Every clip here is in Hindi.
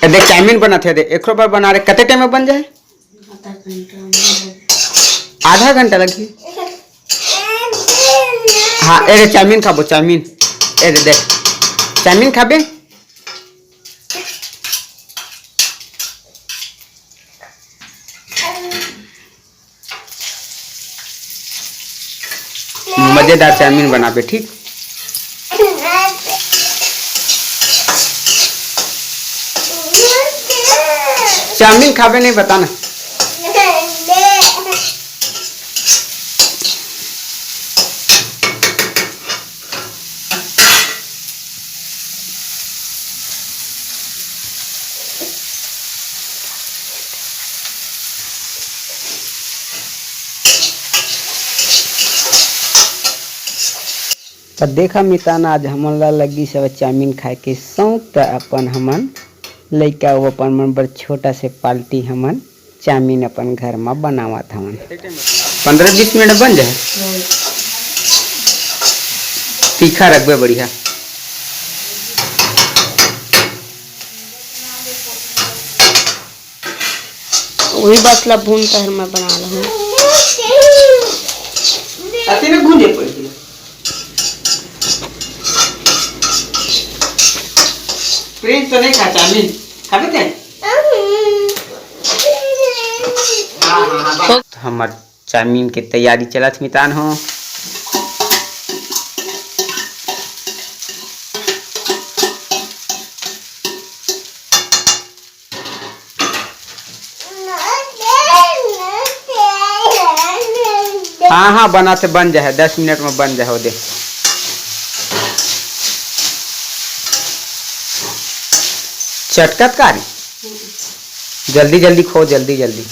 देख चाउमीन बना थे दे एक बार बना रहे कते टाइम में बन जाए। आधा घंटा लगी। हाँ अरे चाउमीन खाबो चाउमीन अरे देख चाउमीन खाबे मजेदार चाउमीन बनाबे ठीक। चाउमीन खाबे नहीं बताना। तो देखा मितान आज हमन ला लगी सब चाउमीन खाए के शौक। तो अपन हमन लइका वो अपन मन बर छोटा से पाल्टी हमन चाउमीन अपन घर में बनावत हमन 15-20 मिनट बन जाए। तीखा रखबे बढ़िया। वही बस ला भून कर मैं बना रहा हूँ। अति में भूंजे पड़ी प्रिंस तो नहीं खा चाउमीन खाबे थे। हाँ हमार चाउमीन के तैयारी चलत मितान हो। हाँ हाँ बनाते बन जाए 10 मिनट में बन जाए दे। चटकत कारी जल्दी जल्दी खो जल्दी जल्दी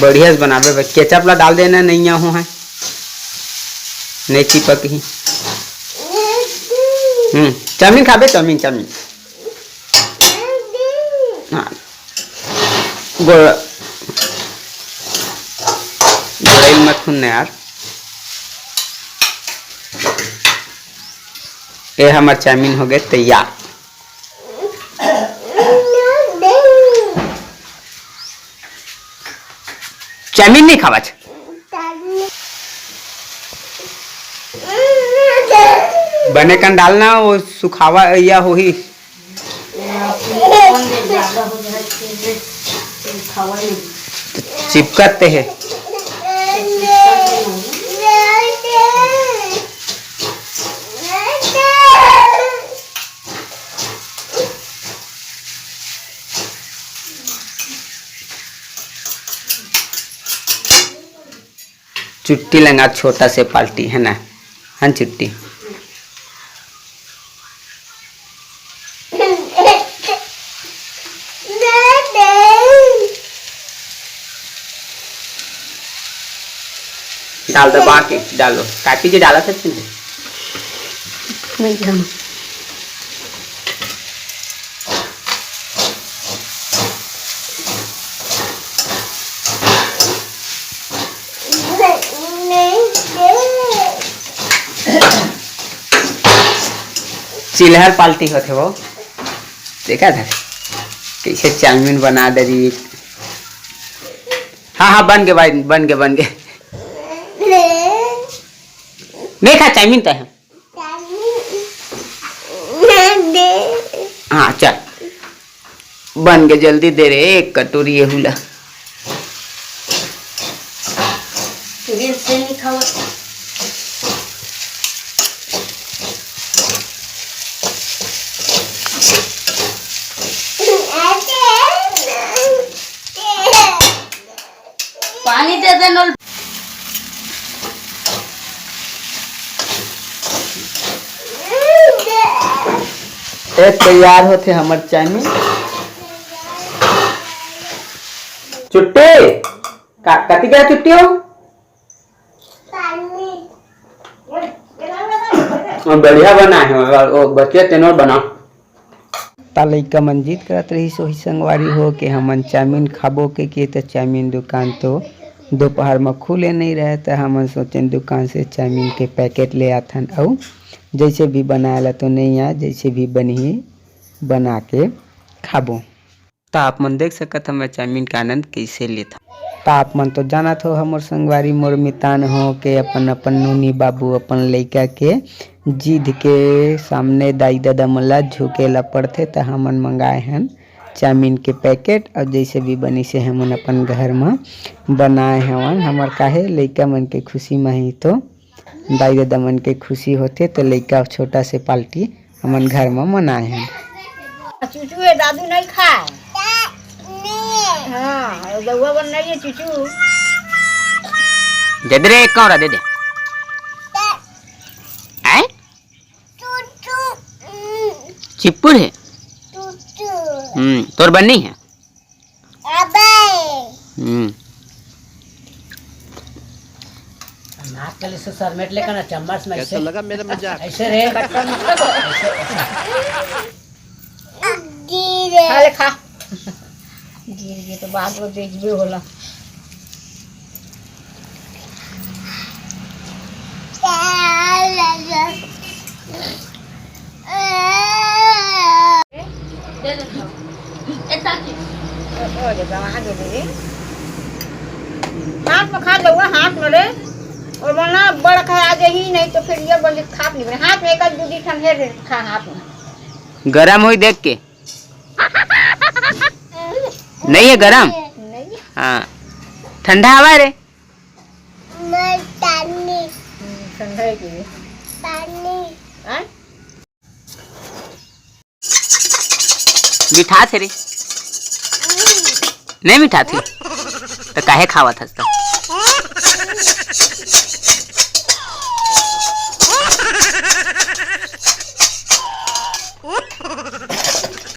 बढ़िया से बनाबे भाई। केचप ला डाल देना नहीं हो है नहीं चिपक ही। चाउमीन खाबे चाउमीन चाउमीन हाँ गोड़ाई मत खुन्ने यार। ये हमार चाउमीन हो गए तैयार। चाउमीन नहीं खावा बने कन डालना वो सुखावा या हो ही चिपकते है। चुट्टी लगा छोटा से पाल्टी है ना। हाँ चुट्टी डाल दो बाकी डालो काटी जो डाला था नहीं हम चिल्हर पाल्टी होते वो देखा था कैसे चाउमीन बना दे रही। हाँ हाँ बन गए भाई बन गए बन गए। नहीं खा चाउमीन तो है। हाँ चल बन गए जल्दी दे रहे एक कटोरी ये हुला। पानी दे दे नल। एक तैयार होते हमार चाउमीन। चुट्टी कति क्या चुट्टी हो बढ़िया बना है बच्चे तेनों बना। लइका मन जिद करत रही सोही संगवारी हो के हमन चाउमीन खाबो के तो चाउमीन दुकान तो दोपहर में खुले नहीं रहे। तो हमन सोचें दुकान से चाउमीन के पैकेट ले आथन और जैसे भी बनाया तो नहीं आ जैसे भी बनी बना के खाबो। तो आप मन देख सकत हम चाउमीन का आनंद कैसे लेता। तो आप मन तो जानत हो हमर संगवारी मोर मितान हो के अपन अपन नूनी बाबू अपन लइका के जिद के सामने दाई दादा मन ला झुके ला पड़थे। तो हमन मंगाए हन चाउमीन के पैकेट और जैसे भी बनी से हमन अपन घर में बनाए हवन। हमार काहे लइका मन के खुशी में ही तो दाई दादा मन के खुशी होते। तो लइका छोटा से पार्टी हमन घर में मनाए हैं। चूचू है दादू नहीं खाए। हाँ दउआ बन नहीं है चूचू। दे दे एक कौड़ा दे दे। आए चिप्पुर है। तोर बन्नी है। नाक के लिए सरमेट लेकर ना चम्मच में कैसा लगा मेरा मजाक? ऐसे रे खा ले खा। गिर गए तो बाद में देख भी होला। हाथ में खा लो हाथ में ले और वरना बड़ा खा आज ही नहीं तो फिर ये बोले खा नहीं बने हाथ में एक दूधी ठंडे खा हाथ में गरम हुई देख के नहीं है गरम। नहीं हाँ ठंडा हवा रे। ठंडा है कि मीठा थे रे नहीं मीठा थी तो काहे खावा था तो?